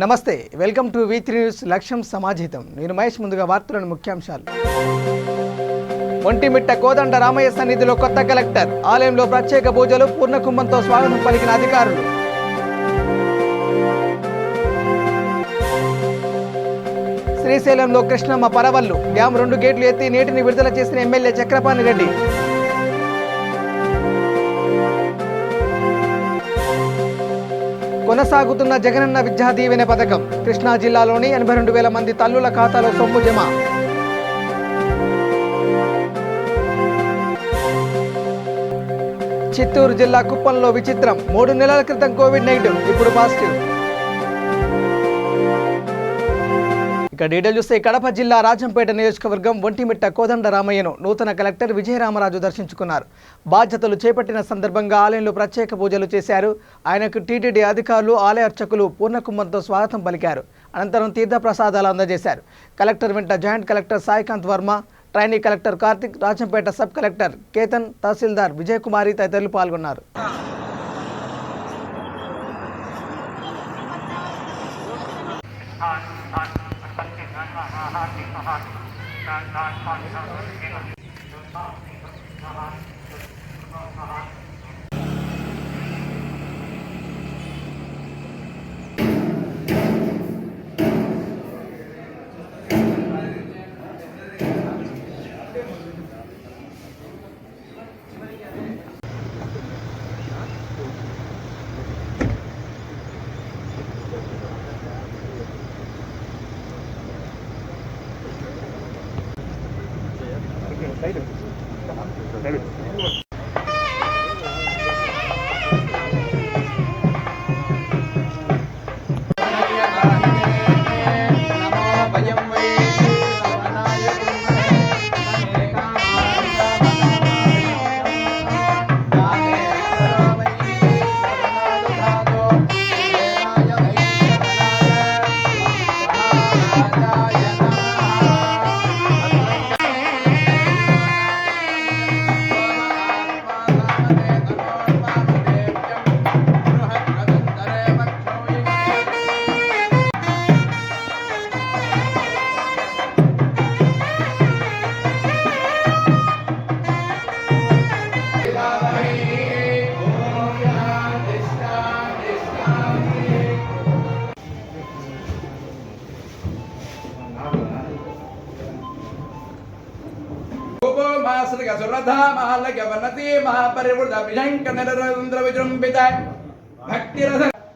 నమస్తే, welcome to V3 news లక్ష్యం సమాజితం. నేను మహేష్. ముందుగా వార్తలను ముఖ్యాంశాలు. ఒంటిమిట్ట కోదండ రామయ్య సన్నిధిలో కొత్త కలెక్టర్, ఆలయంలో ప్రత్యేక పూజలు, పూర్ణకుంభంతో స్వాగతం పలికిన అధికారులు. శ్రీశైలంలో కృష్ణమ్మ పరవళ్లు, డ్యాం 2 గేట్లు ఎత్తి నీటిని విడుదల చేసిన ఎమ్మెల్యే చక్రపాణి రెడ్డి. కొనసాగుతున్న జగనన్న విద్యా దీవెన పథకం, కృష్ణా జిల్లాలోని 82,000 మంది తల్లుల ఖాతాలో సొమ్ము జమ. చిత్తూరు జిల్లా కుప్పంలో విచిత్రం, 3 నెలల క్రితం కోవిడ్ నెగిటివ్, ఇప్పుడు పాజిటివ్. ఇక డీటెయిల్ చూస్తే కడప జిల్లా రాజంపేట నియోజకవర్గం ఒంటిమిట్ట కోదండ రామయ్యను నూతన కలెక్టర్ విజయరామరాజు దర్శించుకున్నారు. బాధ్యతలు చేపట్టిన సందర్భంగా ఆలయంలో ప్రత్యేక పూజలు చేశారు. ఆయనకు టీటీడీ అధికారులు, ఆలయ అర్చకులు పూర్ణకుంభంతో స్వాగతం పలికారు. అనంతరం తీర్థప్రసాదాలు అందజేశారు. కలెక్టర్ వెంట joint collector Saikanth Varma, trainee collector Karthik, Rajampet sub collector Ketan, తహసీల్దార్ విజయకుమారి తదితరులు పాల్గొన్నారు.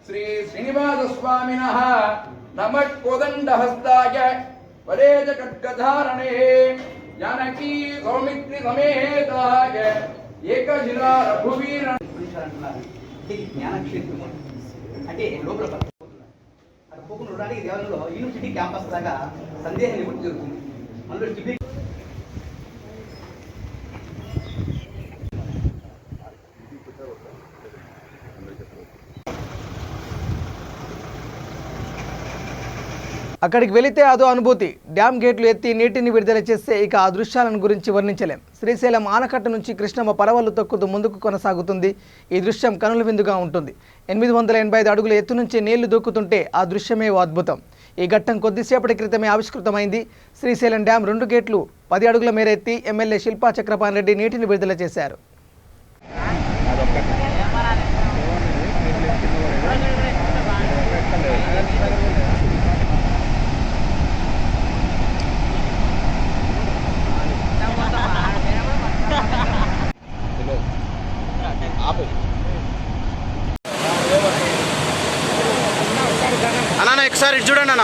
శ్రీ శ్రీనివాస స్వామినః నమః కోదండహస్తాయ వరేద ఖడ్గధారణే జానకీ సౌమిత్రి సమేతాయ ఏకశిలా రఘువీర జ్ఞానక్షేత్రం అంటే లోపల అక్కడ పోకుండా ఉండడానికి దేవాలయంలో యూనివర్సిటీ క్యాంపస్ లాగా సందేహ నివృత్తి జరుగుతుంది. అందులో అక్కడికి వెళితే అదో అనుభూతి. డ్యామ్ గేట్లు ఎత్తి నీటిని విడుదల చేస్తే ఇక ఆ దృశ్యాలను గురించి వర్ణించలేం. శ్రీశైలం ఆనకట్ట నుంచి కృష్ణమ్మ పరవళ్లు తొక్కుతూ ముందుకు కొనసాగుతుంది. ఈ దృశ్యం కనుల విందుగా ఉంటుంది. 885 అడుగుల ఎత్తు నుంచి నీళ్లు దూకుతుంటే ఆ దృశ్యమే ఓ అద్భుతం. ఈ ఘట్టం కొద్దిసేపటి క్రితమే ఆవిష్కృతమైంది. శ్రీశైలం డ్యాం 2 గేట్లు 10 అడుగుల మేర ఎత్తి ఎమ్మెల్యే శిల్పా చక్రపాణి రెడ్డి నీటిని విడుదల చేశారు. అన్న ఒకసారి చూడండి అన్న.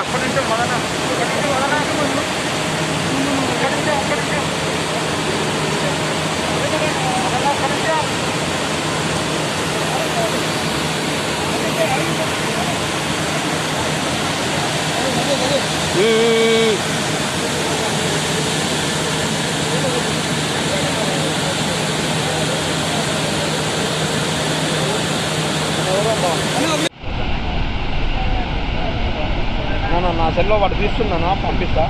నా సెల్లో వాడు తీస్తున్నాను, పంపిస్తా.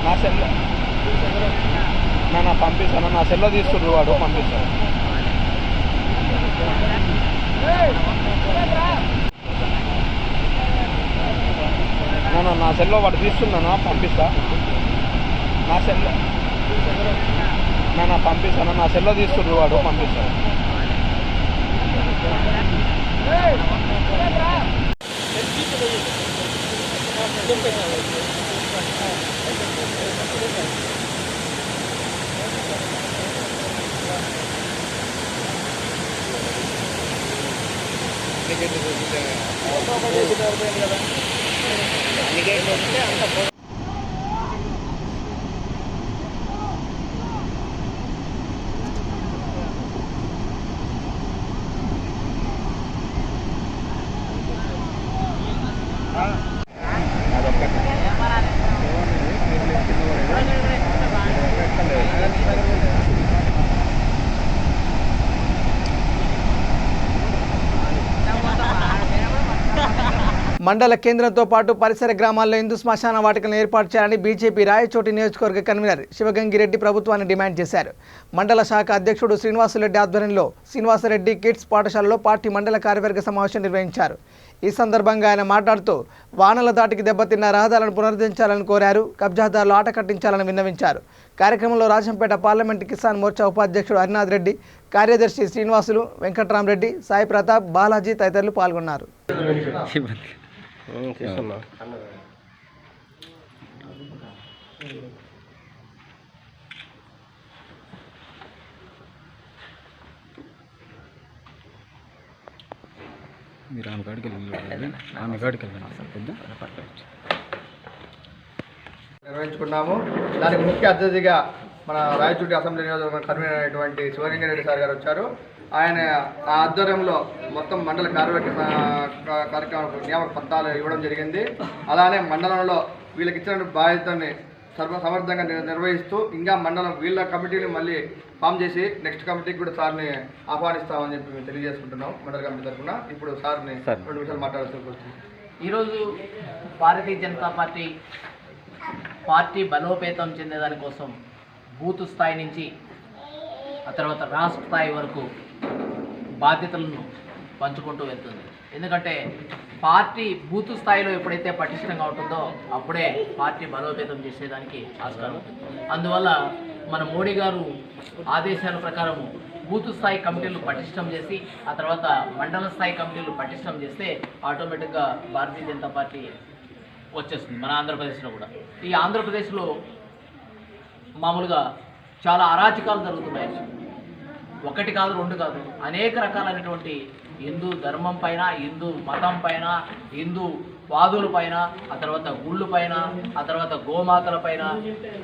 నా సెల్లో పంపిస్తాను. నా సెల్లో తీస్తున్నారు వాడు, పంపిస్తాను. నా సెల్లో వాడు తీస్తున్నానా పంపిస్తా నా సెల్లో పంపిస్తాను నా సెల్లో తీస్తుండ్రు వాడు పంపిస్తాను మండల కేంద్రంతో పాటు పరిసర గ్రామాల్లో హిందూ శ్మశాన వాటికలను ఏర్పాటు చేయాలని బీజేపీ రాయచోటి నియోజకవర్గ కన్వీనర్ శివగంగిరెడ్డి ప్రభుత్వాన్ని డిమాండ్ చేశారు. మండల శాఖ అధ్యక్షుడు శ్రీనివాసరెడ్డి ఆధ్వర్యంలో శ్రీనివాసరెడ్డి కిడ్స్ పాఠశాలలో పార్టీ మండల కార్యవర్గ సమావేశం నిర్వహించారు. ఈ సందర్భంగా ఆయన మాట్లాడుతూ వానల దాటికి దెబ్బతిన్న రహదారులను పునరుద్ధరించాలని కోరారు. కబ్జాదారులు ఆట కట్టించాలని విన్నవించారు. కార్యక్రమంలో రాజంపేట పార్లమెంటు కిసాన్ మోర్చా ఉపాధ్యక్షుడు హరినాథ్ రెడ్డి, కార్యదర్శి శ్రీనివాసులు, వెంకట్రామరెడ్డి, సాయి ప్రతాప్, బాలాజీ తదితరులు పాల్గొన్నారు. మీరు ఆమె కాడికి నిర్వహించుకున్నాము. దానికి ముఖ్య అతిథిగా మన రాయచోటి అసెంబ్లీ నియోజకవర్గం కన్వీనర్ అయినటువంటి శివగంగారెడ్డి సార్ గారు వచ్చారు. ఆయన ఆ ఆధ్వర్యంలో మొత్తం మండల కార్యవర్గ కార్యక్రమం నియామక పత్రాలు ఇవ్వడం జరిగింది. అలానే మండలంలో వీళ్ళకి ఇచ్చిన బాధ్యతని సమర్థంగా నిర్వహిస్తూ ఇంకా మండలం వీళ్ళ కమిటీని మళ్ళీ ఫామ్ చేసి నెక్స్ట్ కమిటీకి కూడా సార్ని ఆహ్వానిస్తామని చెప్పి మేము తెలియజేసుకుంటున్నాం మండల కమిటీ తరఫున. ఇప్పుడు సార్ని 2 నిమిషాలు మాట్లాడాల్సి వస్తుంది. ఈరోజు భారతీయ జనతా పార్టీ బలోపేతం చెందేదానికోసం బూత్ స్థాయి నుంచి ఆ తర్వాత రాష్ట్ర స్థాయి వరకు బాధ్యతలను పంచుకుంటూ వెళ్తుంది. ఎందుకంటే పార్టీ బూత్ స్థాయిలో ఎప్పుడైతే పటిష్టంగా ఉంటుందో అప్పుడే పార్టీ బలోపేతం చేసేదానికి ఆస్కారం ఉంటుంది. అందువల్ల మన మోడీ గారు ఆదేశాల ప్రకారము బూత్ స్థాయి కమిటీలు పటిష్టం చేసి ఆ తర్వాత మండల స్థాయి కమిటీలు పటిష్టం చేస్తే ఆటోమేటిక్గా భారతీయ జనతా పార్టీ వచ్చేస్తుంది. మన ఆంధ్రప్రదేశ్లో కూడా ఈ ఆంధ్రప్రదేశ్లో మామూలుగా చాలా అరాచకాలు జరుగుతున్నాయి. 1 కాదు 2 కాదు, అనేక రకాలైనటువంటి హిందూ ధర్మం పైన, హిందూ మతం పైన, హిందూ వాదుల పైన, ఆ తర్వాత గుళ్ళు పైన, ఆ తర్వాత గోమాతల పైన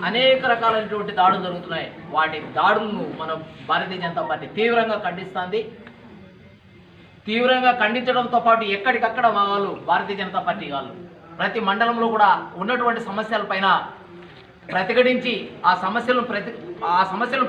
అనేక రకాలైనటువంటి దాడులు జరుగుతున్నాయి. వాటి దాడులను మన భారతీయ జనతా పార్టీ తీవ్రంగా ఖండిస్తుంది. తీవ్రంగా ఖండించడంతో పాటు ఎక్కడికక్కడ వాళ్ళు భారతీయ జనతా పార్టీ వాళ్ళు ప్రతి మండలంలో కూడా ఉన్నటువంటి సమస్యలపైన ప్రతిఘటించి ఆ సమస్యలను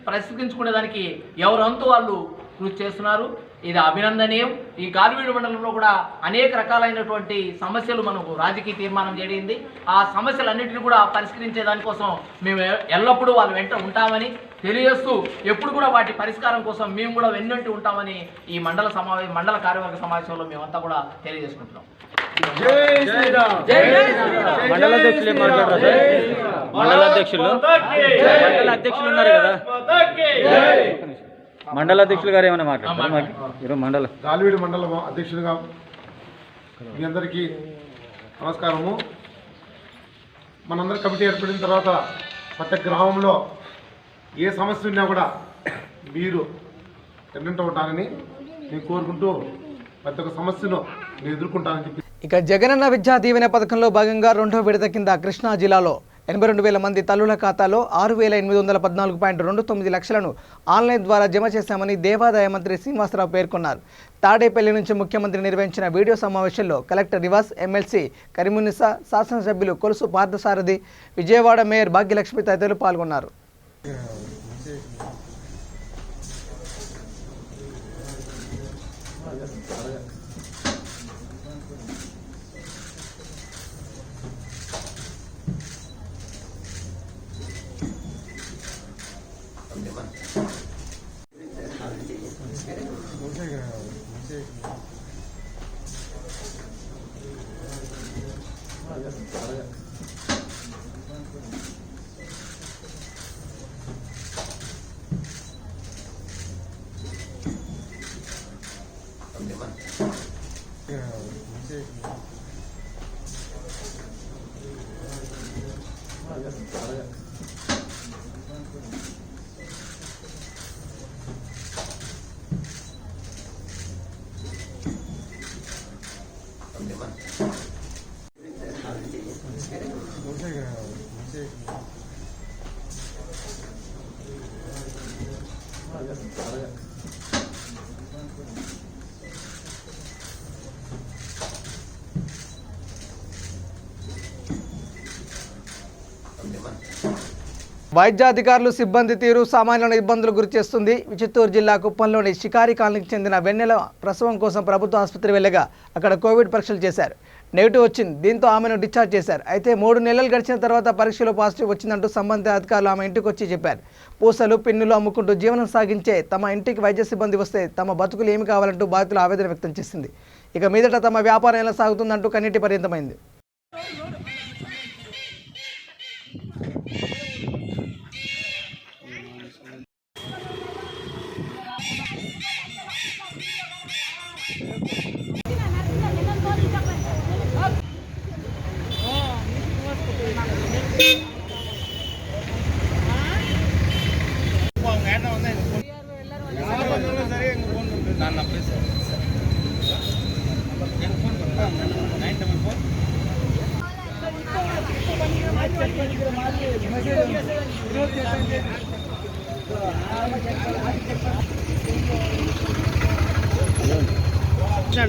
పరిష్కరించుకునేదానికి ఎవరంతూ వాళ్ళు కృషి చేస్తున్నారు. ఇది అభినందనీయం. ఈ గాలివీడు మండలంలో కూడా అనేక రకాలైనటువంటి సమస్యలు మనకు రాజకీయ తీర్మానం జరిగింది. ఆ సమస్యలన్నింటినీ కూడా పరిష్కరించే దానికోసం మేము ఎల్లప్పుడూ వాళ్ళ వెంట ఉంటామని తెలియజేస్తూ ఎప్పుడు కూడా వాటి పరిష్కారం కోసం మేము కూడా వెన్నంటి ఉంటామని ఈ మండల కార్యవర్గ సమావేశంలో మేమంతా కూడా తెలియజేసుకుంటున్నాం. మండల అధ్యక్షులు ఏం మాట్లాడరా సార్? మండల అధ్యక్షులు ఉన్నారు కదా, మండల అధ్యక్షులు గారు ఏమైనా మాట్లాడతారు? మండల గాలివీడు మండలం అధ్యక్షుడిగా మీ అందరికీ నమస్కారము. మనందరి కమిటీ ఏర్పడిన తర్వాత ప్రతి గ్రామంలో ఏ సమస్య ఉన్నా కూడా మీరు ఎన్నంట ఉంటారని నేను కోరుకుంటూ ప్రతి ఒక్క సమస్యను నేను ఎదుర్కొంటానని చెప్పి. ఇక జగనన్న విద్యా దీవెన పథకంలో భాగంగా 2వ విడత కింద కృష్ణా జిల్లాలో 82,000 మంది తల్లుల ఖాతాలో 6,814.29 లక్షలను ఆన్లైన్ ద్వారా జమ చేశామని దేవాదాయ మంత్రి శ్రీనివాసరావు పేర్కొన్నారు. తాడేపల్లి నుంచి ముఖ్యమంత్రి నిర్వహించిన వీడియో సమావేశంలో కలెక్టర్ నివాస్, ఎమ్మెల్సీ కరీమునిసా, శాసనసభ్యులు కొలుసు పార్థసారథి, విజయవాడ మేయర్ భాగ్యలక్ష్మి తదితరులు పాల్గొన్నారు. వైద్యాధికారులు సిబ్బంది తీరు సామాన్యులను ఇబ్బందులు గురిచేస్తుంది. చిత్తూరు జిల్లా కుప్పంలోని షికారి కాలనీకి చెందిన వెన్నెల ప్రసవం కోసం ప్రభుత్వ ఆసుపత్రి వెళ్ళగా అక్కడ కోవిడ్ పరీక్షలు చేశారు. నెగిటివ్ వచ్చింది. దీంతో ఆమెను డిశ్చార్జ్ చేశారు. అయితే 3 నెలలు గడిచిన తర్వాత పరీక్షలో పాజిటివ్ వచ్చిందంటూ సంబంధిత అధికారులు ఆమె ఇంటికి వచ్చి చెప్పారు. పూసలు పిన్నులు అమ్ముకుంటూ జీవనం సాగించే తమ ఇంటికి వైద్య సిబ్బంది వస్తే తమ బతుకులు ఏమి కావాలంటూ బాధితులు ఆవేదన వ్యక్తం చేసింది. ఇక మీదట తమ వ్యాపారం ఎలా సాగుతుందంటూ కన్నీటి పర్యంతమైంది.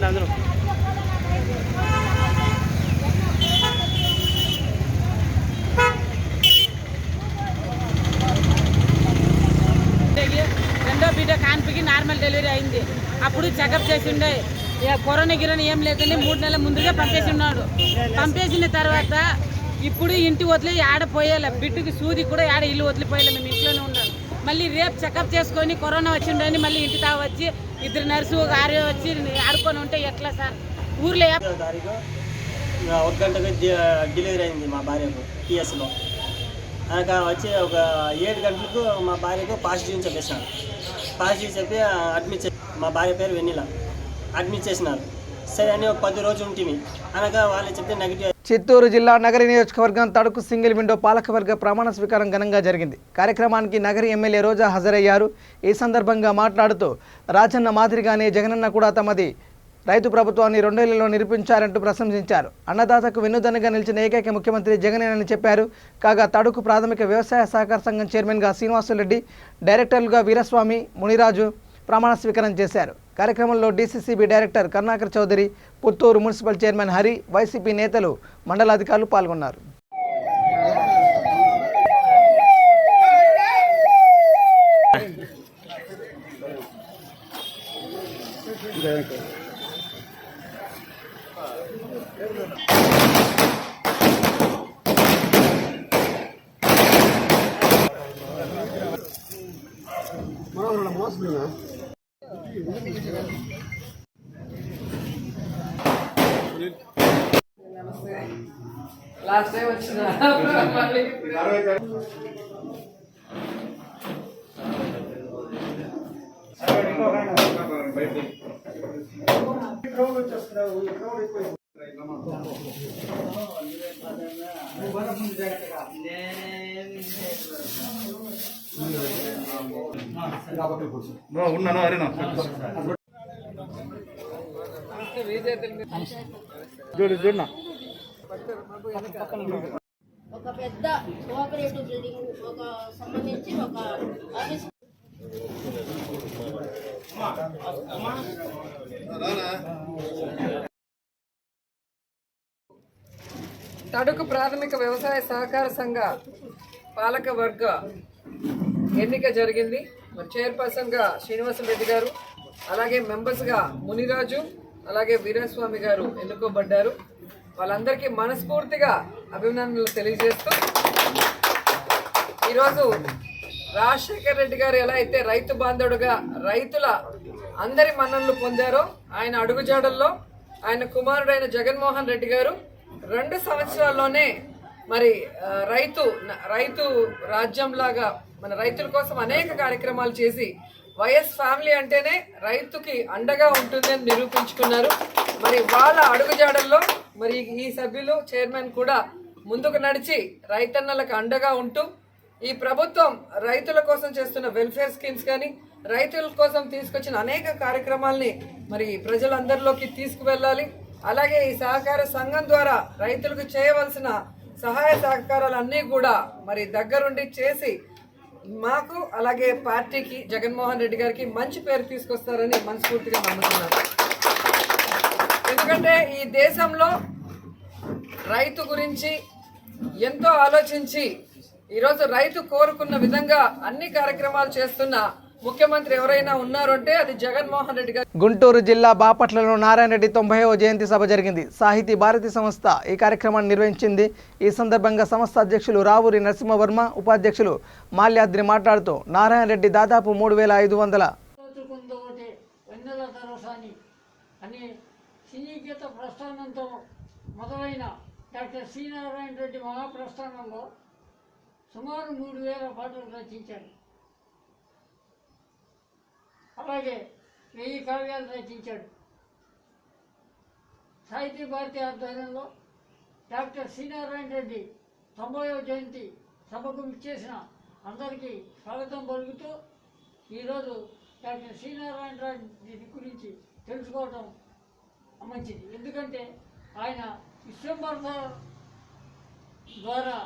అందరూ రెండో బిడ్డ కాన్పుకి నార్మల్ డెలివరీ అయింది. అప్పుడు చెకప్ చేసి ఉండే కరోనా గిరోనా ఏం లేదని 3 నెలల ముందుగా పంపేసి ఉన్నాడు. పంపేసిన తర్వాత ఇప్పుడు ఇంటి వదిలి ఆడ పోయేలా బిడ్డకి సూది కూడా ఆడ ఇల్లు వదిలిపోయేలా మేము ఇంట్లోనే ఉన్నాం. మళ్ళీ రేపు చెకప్ చేసుకొని కరోనా వచ్చిండని మళ్ళీ ఇంటి తా వచ్చి 2 నర్సు ఆరు వచ్చి ఆడుకొని ఉంటే ఎట్లా సార్? ఊర్లో 1 గంటకు డెలివరీ అయింది మా భార్యకు టీఎస్లో. అనక వచ్చి ఒక 7 గంటలకు మా భార్యకు పాజిటివ్ చెప్పేసినారు. పాజిటివ్ చెప్పి అడ్మిట్ మా భార్య పేరు వెన్నెల అడ్మిట్ చేసినారు. సరే అని ఒక 10 రోజులు ఉంటుంది అనక వాళ్ళు చెప్తే నెగిటివ్. చిత్తూరు జిల్లా నగరి నియోజకవర్గం తడుకు సింగిల్ విండో పాలకవర్గ ప్రమాణ స్వీకారం ఘనంగా జరిగింది. కార్యక్రమానికి నగరి ఎమ్మెల్యే రోజా హాజరయ్యారు. ఈ సందర్భంగా మాట్లాడుతూ రాజన్న మాదిరిగానే జగనన్న కూడా తమది రైతు ప్రభుత్వాన్ని 2 ఏళ్లలో నిరూపించారంటూ ప్రశంసించారు. అన్నదాతకు వెన్నుదన్నుగా నిలిచిన ఏకైక ముఖ్యమంత్రి జగనేనని చెప్పారు. కాగా తడుకు ప్రాథమిక వ్యవసాయ సహకార సంఘం చైర్మన్గా శ్రీనివాసులరెడ్డి, డైరెక్టర్లుగా వీరస్వామి, మునిరాజు ప్రమాణ స్వీకారం చేశారు. కార్యక్రమంలో DCCB director Karunakar Chowdary, Puttur municipal chairman Hari, YCP నేతలు, మండలాధికారులు పాల్గొన్నారు. లాస్ట్ టైం వచ్చిన ఉన్నాను అరేనా చూడన్నా ఒక పెద్ద కోఆపరేటివ్ బిల్డింగ్ ఒక సంబంధించి ఒక ఆఫీస్ తడుకు ప్రాథమిక వ్యవసాయ సహకార సంఘ పాలక వర్గ ఎన్నిక జరిగింది. మరి చైర్పర్సన్గా శ్రీనివాసరెడ్డి గారు, అలాగే మెంబర్స్గా మునిరాజు, అలాగే వీరస్వామి గారు ఎన్నుకోబడ్డారు. వాళ్ళందరికీ మనస్ఫూర్తిగా అభినందనలు తెలియజేస్తూ ఈరోజు రాజశేఖర్ రెడ్డి గారు ఎలా అయితే రైతు బాంధవుడుగా రైతుల అందరి మన్ననలు పొందారో ఆయన అడుగుజాడల్లో ఆయన కుమారుడైన జగన్మోహన్ రెడ్డి గారు 2 సంవత్సరాల్లోనే మరి రైతు రాజ్యంలాగా మన రైతుల కోసం అనేక కార్యక్రమాలు చేసి వైఎస్ ఫ్యామిలీ అంటేనే రైతుకి అండగా ఉంటుందని నిరూపించుకున్నారు. మరి వాళ్ళ అడుగుజాడల్లో మరి ఈ సభ్యులు చైర్మన్ కూడా ముందుకు నడిచి రైతన్నలకు అండగా ఉంటూ ఈ ప్రభుత్వం రైతుల కోసం చేస్తున్న వెల్ఫేర్ స్కీమ్స్ కానీ రైతుల కోసం తీసుకొచ్చిన అనేక కార్యక్రమాల్ని మరి ప్రజలందరిలోకి తీసుకువెళ్ళాలి. అలాగే ఈ సహకార సంఘం ద్వారా రైతులకు చేయవలసిన సహాయ సహకారాలన్నీ కూడా మరి దగ్గరుండి చేసి మాకు అలాగే పార్టీకి జగన్మోహన్ రెడ్డి గారికి మంచి పేరు తీసుకొస్తారని మనస్ఫూర్తిగా నమ్ముతున్నాను. ఎందుకంటే ఈ దేశంలో రైతు గురించి ఎంతో ఆలోచించి ఈరోజు రైతు కోరుకున్న విధంగా అన్ని కార్యక్రమాలు చేస్తున్న ముఖ్యమంత్రి ఎవరైనా ఉన్నారు అంటే అది జగన్మోహన్ రెడ్డి గారు. గుంటూరు జిల్లా బాపట్లలో నారాయణ రెడ్డి 90వ జయంతి సభ జరిగింది. సాహితీ భారతి సంస్థ ఈ కార్యక్రమాన్ని నిర్వహించింది. ఈ సందర్భంగా సంస్థ అధ్యక్షులు రావూరి నరసింహవర్మ, ఉపాధ్యక్షులు మాల్యాద్రి మాట్లాడుతూ నారాయణ రెడ్డి దాదాపు 3500 అనే సినీ గీత ప్రస్థానంతో మొదలైన డాక్టర్ సి నారాయణ రెడ్డి మహాప్రస్థానంలో సుమారు 3000 పాటలు రచించారు. అలాగే 1000 కావ్యాలు రచించాడు. సాహితీ భారతి ఆధ్వర్యంలో డాక్టర్ సి నారాయణ రెడ్డి 90వ జయంతి సభకు విచ్చేసిన అందరికీ స్వాగతం పలుకుతూ ఈరోజు డాక్టర్ సి నారాయణ రెడ్డి గురించి తెలుసుకోవడం మంచిది. ఎందుకంటే ఆయన విశ్వంబర ద్వారా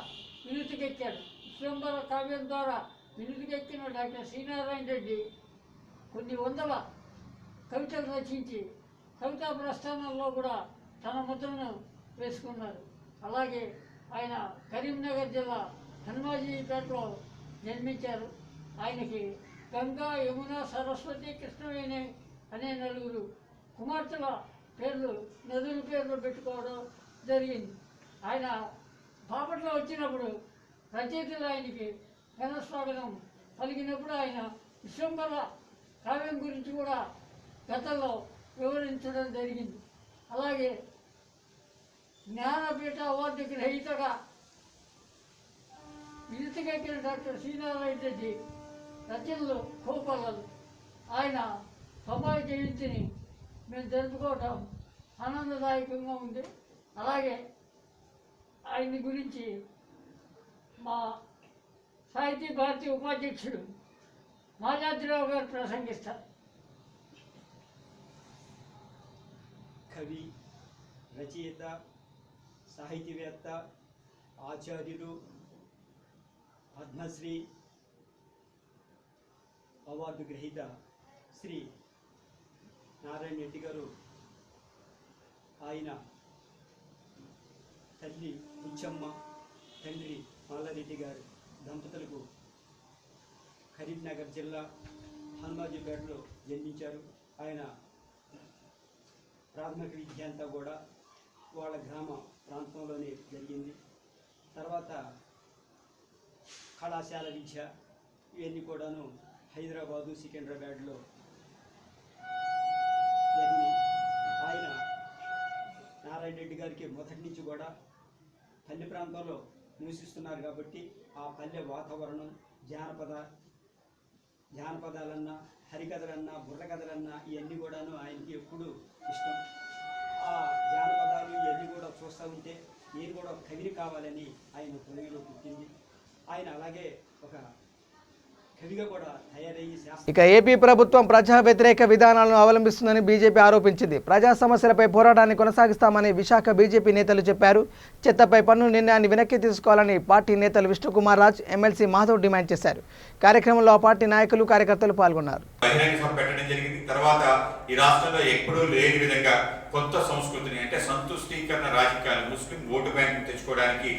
వినుతికెక్కాడు. విశ్వంబర కావ్యం ద్వారా వినుతికెక్కిన డాక్టర్ సి నారాయణ రెడ్డి కొన్ని వందల కవితలు రచించి కవితా ప్రస్థానంలో కూడా తన ముద్రను వేసుకున్నారు. అలాగే ఆయన కరీంనగర్ జిల్లా హనుమాజీపేటలో జన్మించారు. ఆయనకి గంగా, యమున, సరస్వతి, కృష్ణవేణి అనే 4 కుమార్తెల పేర్లు, నదుల పేర్లు పెట్టుకోవడం జరిగింది. ఆయన బాపట్ల వచ్చినప్పుడు రచయితలు ఆయనకి ఘన స్వాగతం పలికినప్పుడు ఆయన విశ్వంబర కావ్యం గురించి కూడా గతంలో వివరించడం జరిగింది. అలాగే జ్ఞానపీఠ అవార్డు గ్రహీతగా వినుతికెక్కిన డాక్టర్ సి నారాయణ రెడ్డి రచనలు కోపల్లలు. ఆయన 90వ జయంతిని మేము జరుపుకోవటం ఆనందదాయకంగా ఉంది. అలాగే ఆయన గురించి మా సాహితీ భారతి ఉపాధ్యక్షుడు మాల్యాద్రిరావు గారు ప్రసంగిస్తారు. కవి, రచయిత, సాహితీవేత్త, ఆచార్యులు, పద్మశ్రీ అవార్డు గ్రహీత శ్రీ నారాయణ రెడ్డి గారు, ఆయన తల్లి బుచ్చమ్మ, తండ్రి మాల్లారెడ్డి గారు దంపతులకు కరీంనగర్ జిల్లా హనుమాజీపేటలో జన్మించారు. ఆయన ప్రాథమిక విద్య అంతా కూడా వాళ్ళ గ్రామ ప్రాంతంలోనే జరిగింది. తర్వాత కళాశాల విద్య ఇవన్నీ కూడాను హైదరాబాదు, సికింద్రాబాద్లో జరిగింది. ఆయన నారాయణ రెడ్డి గారికి మొదటి నుంచి కూడా పల్లె ప్రాంతంలో నివసిస్తున్నారు కాబట్టి ఆ పల్లె వాతావరణం, జానపదాలన్నా, హరికథలన్నా, బుర్రకథలన్నా ఇవన్నీ కూడాను ఆయనకి ఎప్పుడు ఇష్టం. ఆ జానపదాలు ఇవన్నీ కూడా చూస్తూ ఉంటే నేను కూడా కవిని కావాలని ఆయన తొలిలో పుట్టింది. ఆయన అలాగే ఒక కవిగా కూడా తయారయ్యి ఇక ఏపీ ప్రభుత్వం ప్రజా వ్యతిరేక విధానాలను అవలంబిస్తుందని బీజేపీ ఆరోపించింది. ప్రజా సమస్యలపై పోరాటాన్ని కొనసాగిస్తామని విశాఖ బీజేపీ నేతలు చెప్పారు. చెత్తపై పన్ను నిర్ణయాన్ని వెనక్కి తీసుకోవాలని పార్టీ నేతలు విష్ణుకుమార్ రాజ్, ఎమ్మెల్సీ మాధవ్ డిమాండ్ చేశారు. కార్యక్రమంలో ఆ పార్టీ నాయకులు, కార్యకర్తలు పాల్గొన్నారు. తర్వాత ఈ రాష్ట్రంలో ఎప్పుడూ లేని విధంగా కొత్త సంస్కృతిని అంటే సంతుష్టీకరణ రాజకీయాలు, ముస్లిం ఓటు బ్యాంక్ తెచ్చుకోవడానికి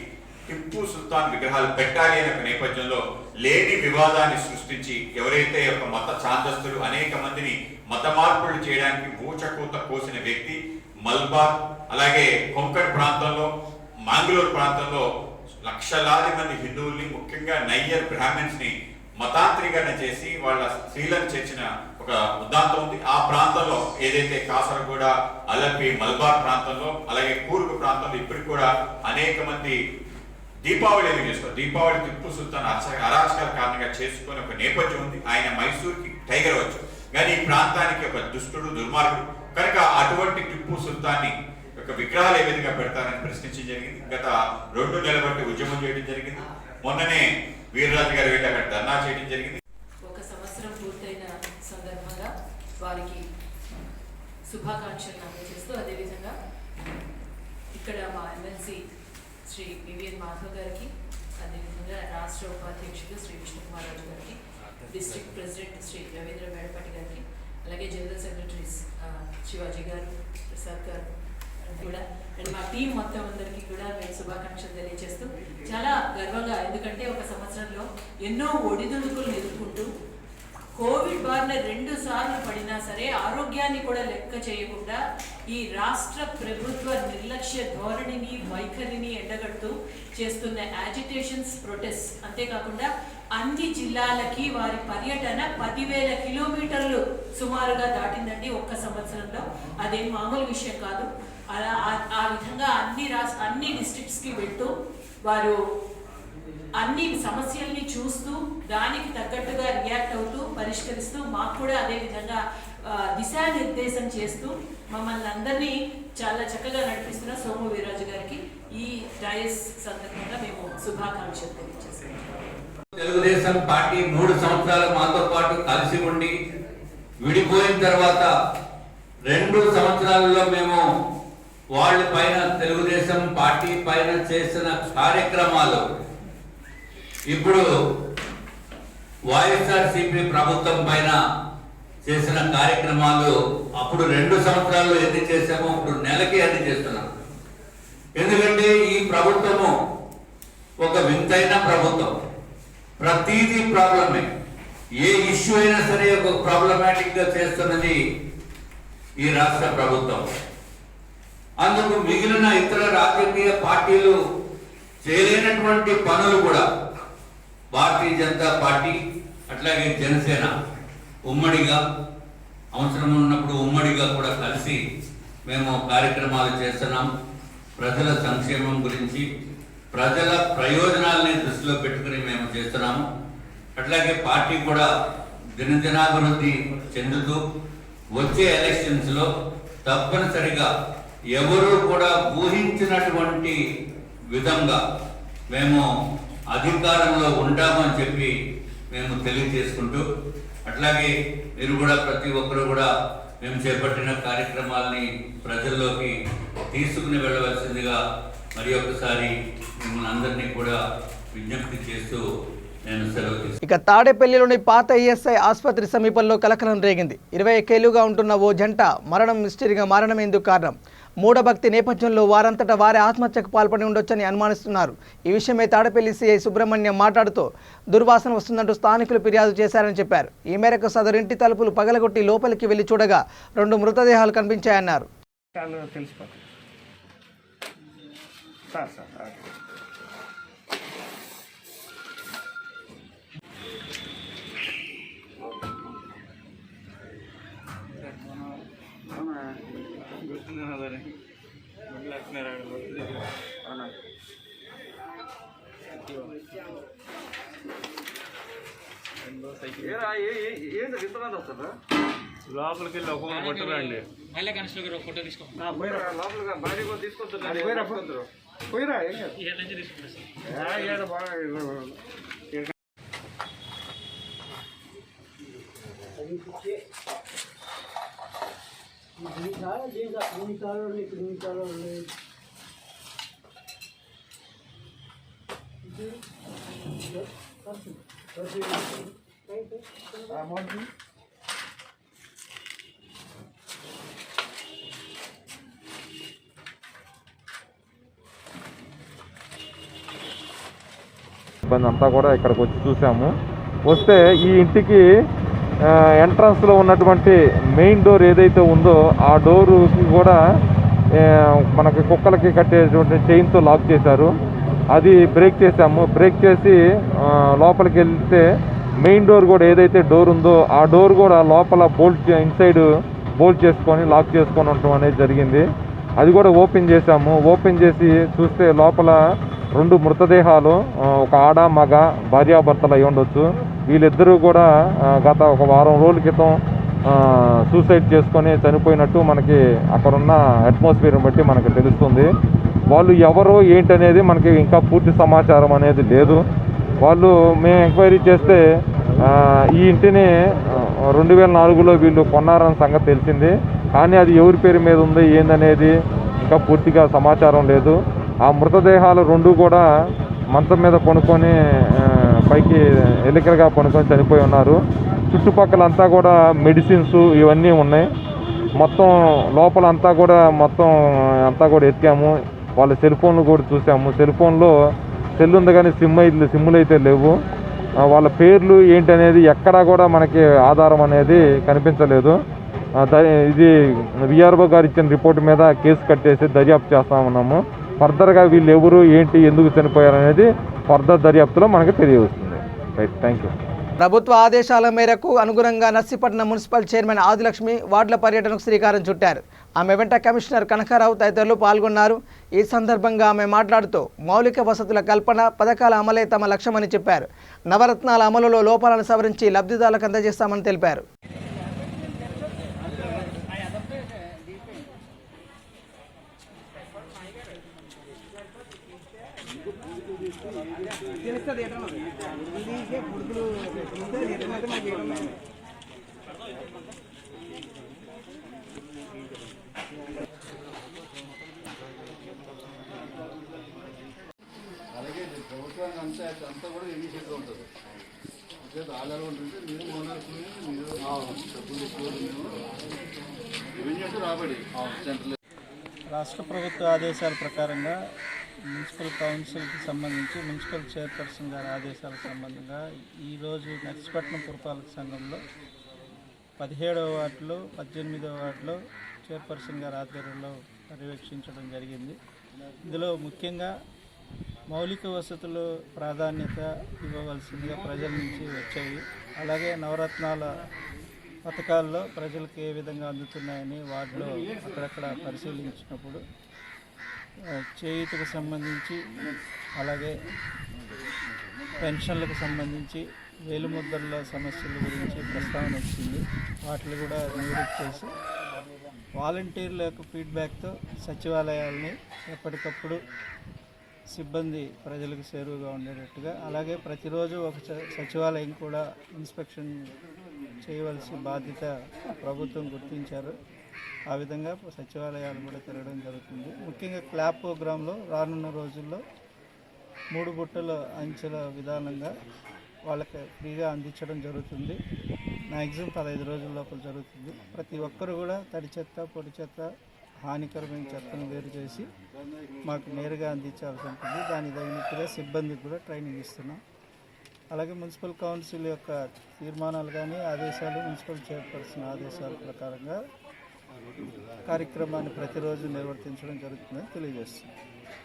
టిప్పు సుల్తాన్ విగ్రహాలు పెట్టాలి అనే నేపథ్యంలో లేని వివాదాన్ని సృష్టించి ఎవరైతే ఒక మత ఛాందస్తులు అనేక మందిని మత మార్పులు చేయడానికి ఊచకూత కోసిన వ్యక్తి మల్బార్, అలాగే కొంకణ్ ప్రాంతంలో, మాంగళూరు ప్రాంతంలో లక్షలాది మంది హిందువుల్ని, ముఖ్యంగా నయ్యర్ బ్రాహ్మణ్స్ ని మతాంతరీకరణ చేసి వాళ్ళ స్త్రీలను చేర్చిన ఒక ఉదాంతం ఉంది. ఆ ప్రాంతంలో ఏదైతే కాసరగూడ, అలపి, మల్బార్ ప్రాంతంలో, అలాగే కూర్గు ప్రాంతంలో ఇప్పటికి కూడా అనేక మంది దీపావళి ఎందుకు చేసుకోవాలి, దీపావళి టిప్పు సుల్తాన్ అరాచకాల కారణంగా చేసుకునే ఒక నేపథ్యం ఉంది. ఆయన మైసూర్కి టైగర్ వచ్చు, కానీ ఈ ప్రాంతానికి ఒక దుష్టుడు, దుర్మార్గుడు కనుక అటువంటి టిప్పు సుల్తాన్ని ఒక విగ్రహాలు ఏ విధంగా పెడతారని ప్రశ్నించడం జరిగింది. గత 2 నెలల బట్టి ఉద్యమం చేయడం జరిగింది. మొన్ననే వీర్రాజు గారు వెళ్ళి అక్కడ ధర్నా చేయడం జరిగింది. ఒక సంవత్సరం పూర్తయిన సందర్భంగా వారికి శుభాకాంక్షలు అందజేస్తూ, అదేవిధంగా ఇక్కడ మా ఎమ్మెల్సీ శ్రీ వివిఎన్ మాధవ్ గారికి, అదేవిధంగా రాష్ట్ర ఉపాధ్యక్షుడు శ్రీ విష్ణుకుమార్ రాజు గారికి, డిస్ట్రిక్ట్ ప్రెసిడెంట్ శ్రీ రవీంద్ర మేడపాటి గారికి, అలాగే జనరల్ సెక్రటరీస్ శివాజీ గారు, ప్రసాద్ గారు కూడా, అండ్ మా టీం మొత్తం అందరికీ కూడా మేము శుభాకాంక్షలు తెలియజేస్తూ చాలా గర్వంగా, ఎందుకంటే ఒక సంవత్సరంలో ఎన్నో ఒడిదుడుకులు ఎదుర్కొంటూ కోవిడ్ బారిన 2 సార్లు పడినా సరే ఆరోగ్యాన్ని కూడా లెక్క చేయకుండా ఈ రాష్ట్ర ప్రభుత్వ నిర్లక్ష్య ధోరణిని, వైఖరిని ఎండగడుతూ చేస్తున్న యాజిటేషన్స్, ప్రొటెస్ట్, అంతేకాకుండా అన్ని జిల్లాలకి వారి పర్యటన 10,000 కిలోమీటర్లు సుమారుగా దాటిందండి ఒక్క సంవత్సరంలో. అదేం మామూలు విషయం కాదు. అలా ఆ విధంగా అన్ని డిస్ట్రిక్ట్స్కి వెళ్తూ వారు అన్ని సమస్యల్ని చూస్తూ దానికి తగ్గట్టుగా రియాక్ట్ అవుతూ పరిష్కరిస్తూ మాకు కూడా అదే విధంగా దిశానిర్దేశం చేస్తూ మమ్మల్ని అందరినీ చాలా చక్కగా నడిపిస్తున్న సోము వీర్రాజు గారికి ఈ డయస్ సందర్భంగా మేము శుభాకాంక్షలు తెలియజేస్తున్నాం. తెలుగుదేశం పార్టీ 3 సంవత్సరాలు మాతో పాటు కలిసి ఉండి విడిపోయిన తర్వాత 2 సంవత్సరాలలో మేము వాళ్ళ పైన, తెలుగుదేశం పార్టీ పైన చేసిన కార్యక్రమాలు ఇప్పుడు వైఎస్ఆర్సీపీ ప్రభుత్వం పైన చేసిన కార్యక్రమాలు అప్పుడు 2 సంవత్సరాలు ఎన్ని చేసామో ఇప్పుడు నెలకి ఎన్ని చేస్తున్నాం. ఎందుకంటే ఈ ప్రభుత్వము ఒక వింతైన ప్రభుత్వం. ప్రతిదీ ప్రాబ్లమే. ఏ ఇష్యూ అయినా సరే ఒక ప్రాబ్లమాటిక్ గా చేస్తున్నది ఈ రాష్ట్ర ప్రభుత్వం. అందుకు మిగిలిన ఇతర రాజకీయ పార్టీలు చేయలేనటువంటి పనులు కూడా భారతీయ జనతా పార్టీ అట్లాగే జనసేన ఉమ్మడిగా, అవసరం ఉన్నప్పుడు ఉమ్మడిగా కూడా కలిసి మేము కార్యక్రమాలు చేస్తున్నాం. ప్రజల సంక్షేమం గురించి, ప్రజల ప్రయోజనాలని దృష్టిలో పెట్టుకుని మేము చేస్తున్నాము. అట్లాగే పార్టీ కూడా దినదినాభివృద్ధి చెందుతూ వచ్చే ఎలక్షన్స్లో తప్పనిసరిగా ఎవరు కూడా ఊహించినటువంటి విధంగా మేము అధికారంలో ఉంటామని చెప్పి మేము తెలియజేసుకుంటూ, అట్లాగే మీరు కూడా ప్రతి ఒక్కరు కూడా మేము చేపట్టిన కార్యక్రమాలని ప్రజల్లోకి తీసుకుని వెళ్ళవలసిందిగా మరి ఒకసారి మిమ్మల్ని అందరినీ కూడా విజ్ఞప్తి చేస్తూ నేను సెలవు తీసుకుంటాను. ఇక తాడేపల్లిలోని పాత ఈఎస్ఐ ఆసుపత్రి సమీపంలో కలకలం రేగింది. 21 ఏళ్లుగా ఉంటున్న ఓ జంట మరణం మిస్టరీగా మారడం ఎందుకు కారణం? మూఢభక్తి నేపథ్యంలో వారంతటా వారే ఆత్మహత్యకు పాల్పడి ఉండొచ్చని అనుమానిస్తున్నారు. ఈ విషయమై తాడేపల్లి సిఐ సుబ్రహ్మణ్యం మాట్లాడుతూ దుర్వాసన వస్తుందంటూ స్థానికులు ఫిర్యాదు చేశారని చెప్పారు. ఈ మేరకు సదరు ఇంటి తలుపులు పగలగొట్టి లోపలికి వెళ్లి చూడగా 2 మృతదేహాలు కనిపించాయన్నారు. లోపలికి వెళ్ళి ఒక కొట్టరండి. ఫోటో ఇబ్బంది అంతా కూడా ఇక్కడికి వచ్చి చూసాము. వస్తే ఈ ఇంటికి ఎంట్రన్స్లో ఉన్నటువంటి మెయిన్ డోర్ ఏదైతే ఉందో ఆ డోరుకి కూడా మనకి కుక్కలకి కట్టేటువంటి చైన్తో లాక్ చేశారు. అది బ్రేక్ చేసాము. బ్రేక్ చేసి లోపలికి వెళ్తే మెయిన్ డోర్ కూడా ఏదైతే డోర్ ఉందో ఆ డోర్ కూడా లోపల ఇన్సైడ్ బోల్ట్ చేసుకొని లాక్ చేసుకొని ఉండటం అనేది జరిగింది. అది కూడా ఓపెన్ చేశాము. ఓపెన్ చేసి చూస్తే లోపల 2 మృతదేహాలు, ఒక ఆడ మగ భార్యాభర్తలు అయి ఉండొచ్చు. వీళ్ళిద్దరూ కూడా గత ఒక వారం రోజుల క్రితం సూసైడ్ చేసుకొని చనిపోయినట్టు మనకి అక్కడున్న అట్మాస్ఫియర్ని బట్టి మనకు తెలుస్తుంది. వాళ్ళు ఎవరో ఏంటనేది మనకి ఇంకా పూర్తి సమాచారం అనేది లేదు. వాళ్ళు మేము ఎంక్వైరీ చేస్తే ఈ ఇంటిని 2004లో వీళ్ళు కొన్నారన్న సంగతి తెలిసింది. కానీ అది ఎవరి పేరు మీద ఉంది ఏందనేది ఇంకా పూర్తిగా సమాచారం లేదు. ఆ మృతదేహాలు 2 కూడా మంచం మీద పడుకొని పైకి ఎలికలుగా పడుకొని చనిపోయి ఉన్నారు. చుట్టుపక్కలంతా కూడా మెడిసిన్స్ ఇవన్నీ ఉన్నాయి. మొత్తం లోపలంతా కూడా అంతా కూడా ఎత్తాము. వాళ్ళ సెల్ ఫోన్లు కూడా చూసాము. సెల్ ఫోన్లో సెల్ ఉంది కానీ సిమ్ములు అయితే లేవు. వాళ్ళ పేర్లు ఏంటనేది ఎక్కడా కూడా మనకి ఆధారం అనేది కనిపించలేదు. ఇది విఆర్ఓ గారు ఇచ్చిన రిపోర్ట్ మీద కేసు కట్టేసి దర్యాప్తు చేస్తా ఉన్నాము. ఫర్దర్గా వీళ్ళు ఎవరు ఏంటి ఎందుకు చనిపోయారనేది ఫర్దర్ దర్యాప్తులో మనకి తెలియవస్తుంది. Right, thank you. ప్రభుత్వ ఆదేశాల మేరకు అనుగుణంగా నర్సీపట్నం మున్సిపల్ చైర్మన్ ఆదిలక్ష్మి వార్డుల పర్యటనకు శ్రీకారం చుట్టారు. ఆమె వెంట కమిషనర్ కనకారావు తదితరులు పాల్గొన్నారు. ఈ సందర్భంగా ఆమె మాట్లాడుతూ మౌలిక వసతుల కల్పన, పథకాల అమలే తమ లక్ష్యమని చెప్పారు. నవరత్నాల అమలులో లోపాలను సవరించి లబ్ధిదారులకు అందజేస్తామని తెలిపారు. అలాగే ప్రభుత్వానికి అంతా కూడా ఇనిషియేటివ్ ఉంటుంది. ఆధారం ఉంటుంది. మీరు రెవెన్యూ రాబడి సెంట్రల్ రాష్ట్ర ప్రభుత్వ ఆదేశాల ప్రకారంగా మున్సిపల్ కౌన్సిల్కి సంబంధించి మున్సిపల్ చైర్పర్సన్ గారి ఆదేశాలకు సంబంధంగా ఈరోజు నర్సీపట్నం పురపాలక సంఘంలో 17వ వార్డులో 18వ వార్డులో చైర్పర్సన్ గారి ఆధ్వర్యంలో పర్యవేక్షించడం జరిగింది. ఇందులో ముఖ్యంగా మౌలిక వసతులు ప్రాధాన్యత ఇవ్వవలసిందిగా ప్రజల నుంచి వచ్చాయి. అలాగే నవరత్నాల పథకాల్లో ప్రజలకు ఏ విధంగా అందుతున్నాయని వార్డులో అక్కడక్కడ పరిశీలించినప్పుడు చేయూతకు సంబంధించి అలాగే పెన్షన్లకు సంబంధించి వేలుముద్రల సమస్యల గురించి ప్రస్తావన వచ్చింది. వాటిని కూడా నివృత్తి చేసి వాలంటీర్ల యొక్క ఫీడ్బ్యాక్తో సచివాలయాల్ని ఎప్పటికప్పుడు సిబ్బంది ప్రజలకు చేరువగా ఉండేటట్టుగా, అలాగే ప్రతిరోజు ఒక సచివాలయం కూడా ఇన్స్పెక్షన్ చేయవలసిన బాధ్యత ప్రభుత్వం గుర్తించారు. ఆ విధంగా సచివాలయాలు కూడా తిరగడం జరుగుతుంది. ముఖ్యంగా క్లాప్ ప్రోగ్రాంలో రానున్న రోజుల్లో 3 బుట్టల అంచెల విధానంగా వాళ్ళకి ఫ్రీగా అందించడం జరుగుతుంది. మ్యాక్సిమం 15 రోజుల లోపల జరుగుతుంది. ప్రతి ఒక్కరు కూడా తడి చెత్త, పొడి చెత్త, హానికరమైన చెత్తను వేరు చేసి మాకు నేరుగా అందించాల్సి ఉంటుంది. దానికి తగినట్టుగా సిబ్బందికి కూడా ట్రైనింగ్ ఇస్తున్నాం. అలాగే మున్సిపల్ కౌన్సిల్ యొక్క తీర్మానాలు కానీ ఆదేశాలు, మున్సిపల్ చైర్పర్సన్ ఆదేశాల ప్రకారంగా కార్యక్రమాన్ని ప్రతిరోజు నిర్వర్తించడం జరుగుతుందని తెలియజేస్తుంది.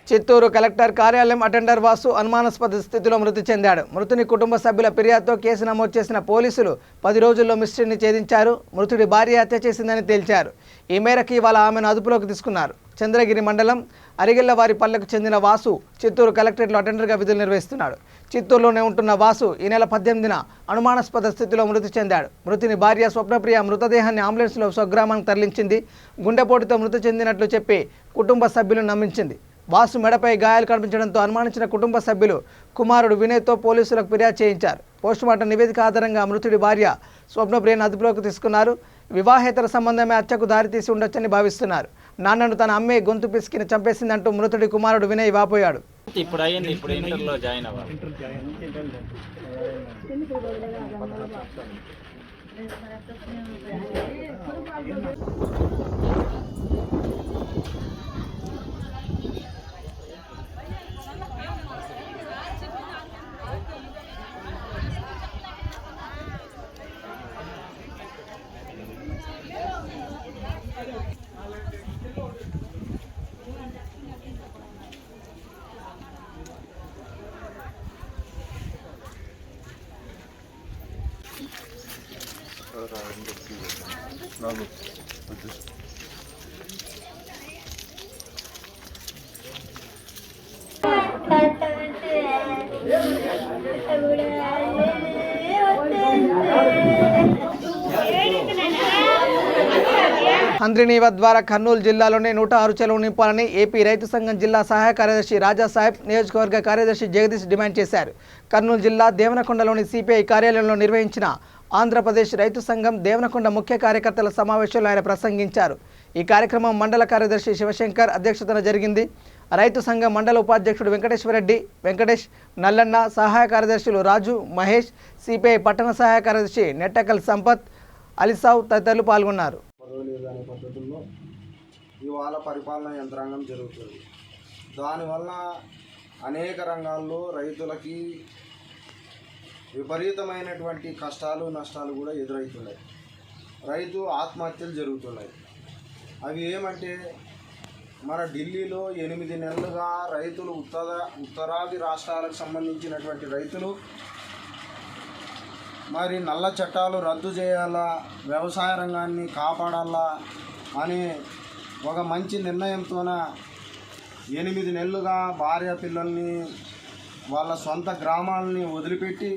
చిత్తూరు కలెక్టర్ కార్యాలయం అటెండర్ వాసు అనుమానాస్పద స్థితిలో మృతి చెందాడు. మృతుని కుటుంబ సభ్యుల ఫిర్యాదుతో కేసు నమోదు చేసిన పోలీసులు 10 రోజుల్లో మిస్టరీని ఛేదించారు. మృతుడి భార్య హత్య చేసిందని తేల్చారు. ఈ మేరకు ఇవాళ ఆమెను అదుపులోకి తీసుకున్నారు. చంద్రగిరి మండలం అరిగెళ్లవారిపల్లెకు చెందిన వాసు చిత్తూరు కలెక్టరేట్లో అటెండర్గా విధులు నిర్వహిస్తున్నాడు. చిత్తూరులోనే ఉంటున్న వాసు ఈ నెల 18న అనుమానాస్పద స్థితిలో మృతి చెందాడు. మృతుని భార్య స్వప్నప్రియ మృతదేహాన్ని అంబులెన్స్లో స్వగ్రామానికి తరలించింది. గుండెపోటుతో మృతి చెందినట్లు చెప్పి కుటుంబ సభ్యులను నమ్మించింది. వాసు మెడపై గాయాలు కనిపించడంతో అనుమానించిన కుటుంబ సభ్యులు కుమారుడు వినయ్తో పోలీసులకు ఫిర్యాదు చేయించారు. పోస్టుమార్టం నివేదిక ఆధారంగా మృతుడి భార్య స్వప్నప్రియను అదుపులోకి తీసుకున్నారు. వివాహేతర సంబంధమే హత్యకు దారితీసి ఉండొచ్చని భావిస్తున్నారు. నాన్నను తన అమ్మే గొంతు పిసికిని చంపేసిందంటూ మృతుడి కుమారుడు వినయ్ వాపోయాడు. ఇప్పుడు ఇంటర్లో జాయిన్ అవ్వాలి. హంద్రినీవా ద్వారా కర్నూలు జిల్లాలోని 106 చెరువులు నింపాలని ఏపీ రైతు సంఘం జిల్లా సహాయ కార్యదర్శి రాజా సాహెబ్, నియోజకవర్గ కార్యదర్శి జగదీష్ డిమాండ్ చేశారు. కర్నూలు జిల్లా దేవనకొండలోని సిపిఐ కార్యాలయంలో నిర్వహించిన ఆంధ్రప్రదేశ్ రైతు సంఘం దేవనకొండ ముఖ్య కార్యకర్తల సమావేశంలో ఆయన ప్రసంగించారు. ఈ కార్యక్రమం మండల కార్యదర్శి శివశంకర్ అధ్యక్షతన జరిగింది. రైతు సంఘం మండల ఉపాధ్యక్షుడు వెంకటేశ్వరరెడ్డి, వెంకటేష్, నల్లన్న, సహాయ కార్యదర్శులు రాజు, మహేష్, సిపిఐ పట్టణ సహాయ కార్యదర్శి నెట్టకల్ సంపత్, అలిసావ్ తదితరులు పాల్గొన్నారు. అనే పద్ధతుల్లో ఇవాళ పరిపాలన యంత్రాంగం జరుగుతుంది. దానివల్ల అనేక రంగాల్లో రైతులకి విపరీతమైనటువంటి కష్టాలు నష్టాలు కూడా ఎదురవుతున్నాయి. రైతు ఆత్మహత్యలు జరుగుతున్నాయి. అవి ఏమంటే మన ఢిల్లీలో 8 నెలలుగా రైతులు ఉత్తరాది రాష్ట్రాలకు సంబంధించినటువంటి రైతులు మరి నల్ల చట్టాలు రద్దు చేయాలా, వ్యవసాయ రంగాన్ని కాపాడాలా అనే ఒక మంచి నిర్ణయంతోన 8 నెలలుగా భార్య పిల్లల్ని వాళ్ళ సొంత గ్రామాలని వదిలిపెట్టి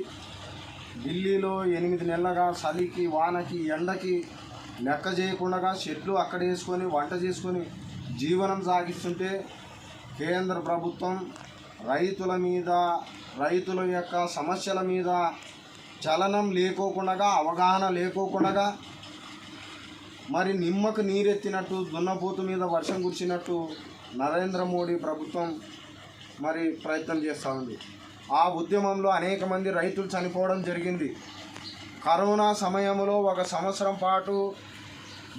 ఢిల్లీలో 8 నెలలుగా చలికి, వానకి, ఎండకి లెక్క చేయకుండా చెట్లు అక్కడ వేసుకొని వంట చేసుకొని జీవనం సాగిస్తుంటే కేంద్ర ప్రభుత్వం రైతుల మీద, రైతుల యొక్క సమస్యల మీద చలనం లేకోకుండా, అవగాహన లేకోకుండా మరి నిమ్మకు నీరెత్తినట్టు, దున్నపోతు మీద వర్షం కురిసినట్టు నరేంద్ర మోడీ ప్రభుత్వం మరి ప్రయత్నం చేస్తూ ఉంది. ఆ ఉద్యమంలో అనేక మంది రైతులు చనిపోవడం జరిగింది. కరోనా సమయంలో 1 సంవత్సరం పాటు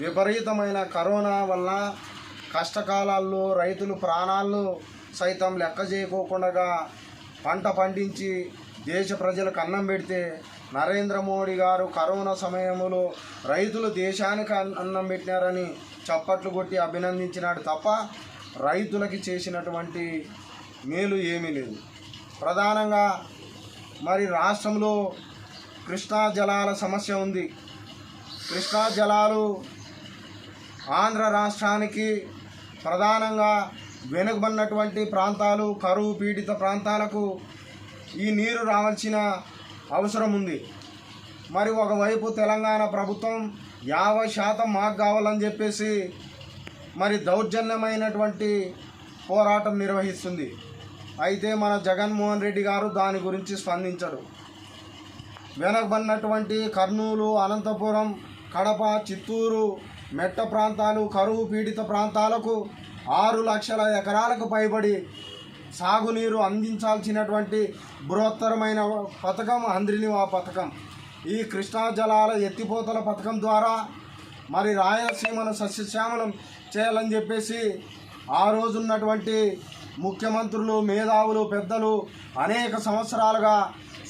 విపరీతమైన కరోనా వల్ల కష్టకాలాల్లో రైతులు ప్రాణాలను సైతం లెక్క చేయకోకుండా పంట పండించి దేశ ప్రజలకు అన్నం పెడితే నరేంద్ర మోడీ గారు కరోనా సమయంలో రైతులు దేశానికి అన్నం పెట్టినారని చప్పట్లు కొట్టి అభినందించినాడు తప్ప రైతులకి చేసినటువంటి మేలు ఏమీ లేదు. ప్రధానంగా మరి రాష్ట్రంలో కృష్ణా జలాల సమస్య ఉంది. కృష్ణా జలాలు ఆంధ్ర రాష్ట్రానికి ప్రధానంగా వెనుకబడినటువంటి ప్రాంతాలు, కరువు పీడిత ప్రాంతాలకు ఈ నీరు రావాల్సిన అవసరం ఉంది. మరి ఒకవైపు తెలంగాణ ప్రభుత్వం 50% మాకు కావాలని చెప్పేసి మరి దౌర్జన్యమైనటువంటి పోరాటం నిర్వహిస్తుంది. అయితే మన జగన్మోహన్ రెడ్డి గారు దాని గురించి స్పందించడు. వెనకబడినటువంటి కర్నూలు, అనంతపురం, కడప, చిత్తూరు మెట్ట ప్రాంతాలు, కరువు పీడిత ప్రాంతాలకు 6 లక్షల ఎకరాలకు పైబడి సాగునీరు అందించాల్సినటువంటి బృహత్తరమైన పథకం హంద్రినీవా పథకం. ఈ కృష్ణా జలాల ఎత్తిపోతల పథకం ద్వారా మరి రాయలసీమను సస్యశ్యామలం చేయాలని చెప్పేసి ఆ రోజున్నటువంటి ముఖ్యమంత్రులు, మేధావులు, పెద్దలు అనేక సంవత్సరాలుగా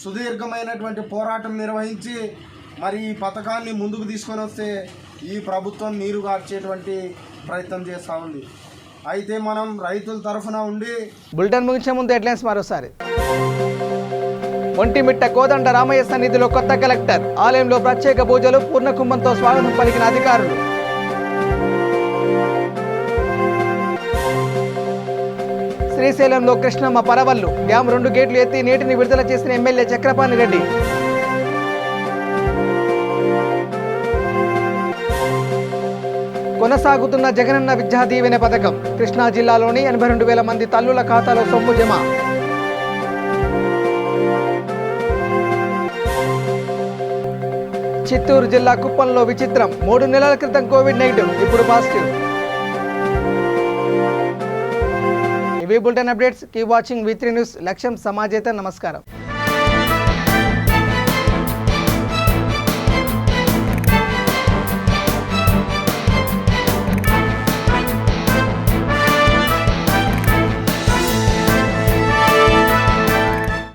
సుదీర్ఘమైనటువంటి పోరాటం నిర్వహించి మరి ఈ పథకాన్ని ముందుకు తీసుకొని వస్తే ఈ ప్రభుత్వం నీరు గార్చేటువంటి ప్రయత్నం చేస్తూ ఉంది. అయితే మనం రైతుల తరఫున ఉండి బులెటిన్ ముగించే ముందు హెడ్లైన్స్ మరోసారి. ఒంటిమిట్ట కోదండ రామయ్య సన్నిధిలో కొత్త కలెక్టర్, ఆలయంలో ప్రత్యేక పూజలు, పూర్ణకుంభంతో స్వాగతం పలికిన అధికారులు. శ్రీశైలంలో కృష్ణమ్మ పరవళ్లు, డ్యాం 2 గేట్లు ఎత్తి నీటిని విడుదల చేసిన ఎమ్మెల్యే చక్రపాణి రెడ్డి. కొనసాగుతున్న జగనన్న విద్యా దీవెన పథకం, కృష్ణా జిల్లాలోని 82,000 మంది తల్లుల ఖాతాలో సొమ్ము జమ. చిత్తూరు జిల్లా కుప్పంలో విచిత్రం, 3 నెలల క్రితం కోవిడ్ నెగిటివ్, ఇప్పుడు పాజిటివ్. ఇవి bulletin updates. Keep watching V3 news. లక్ష్యం సమాజేత. నమస్కారం.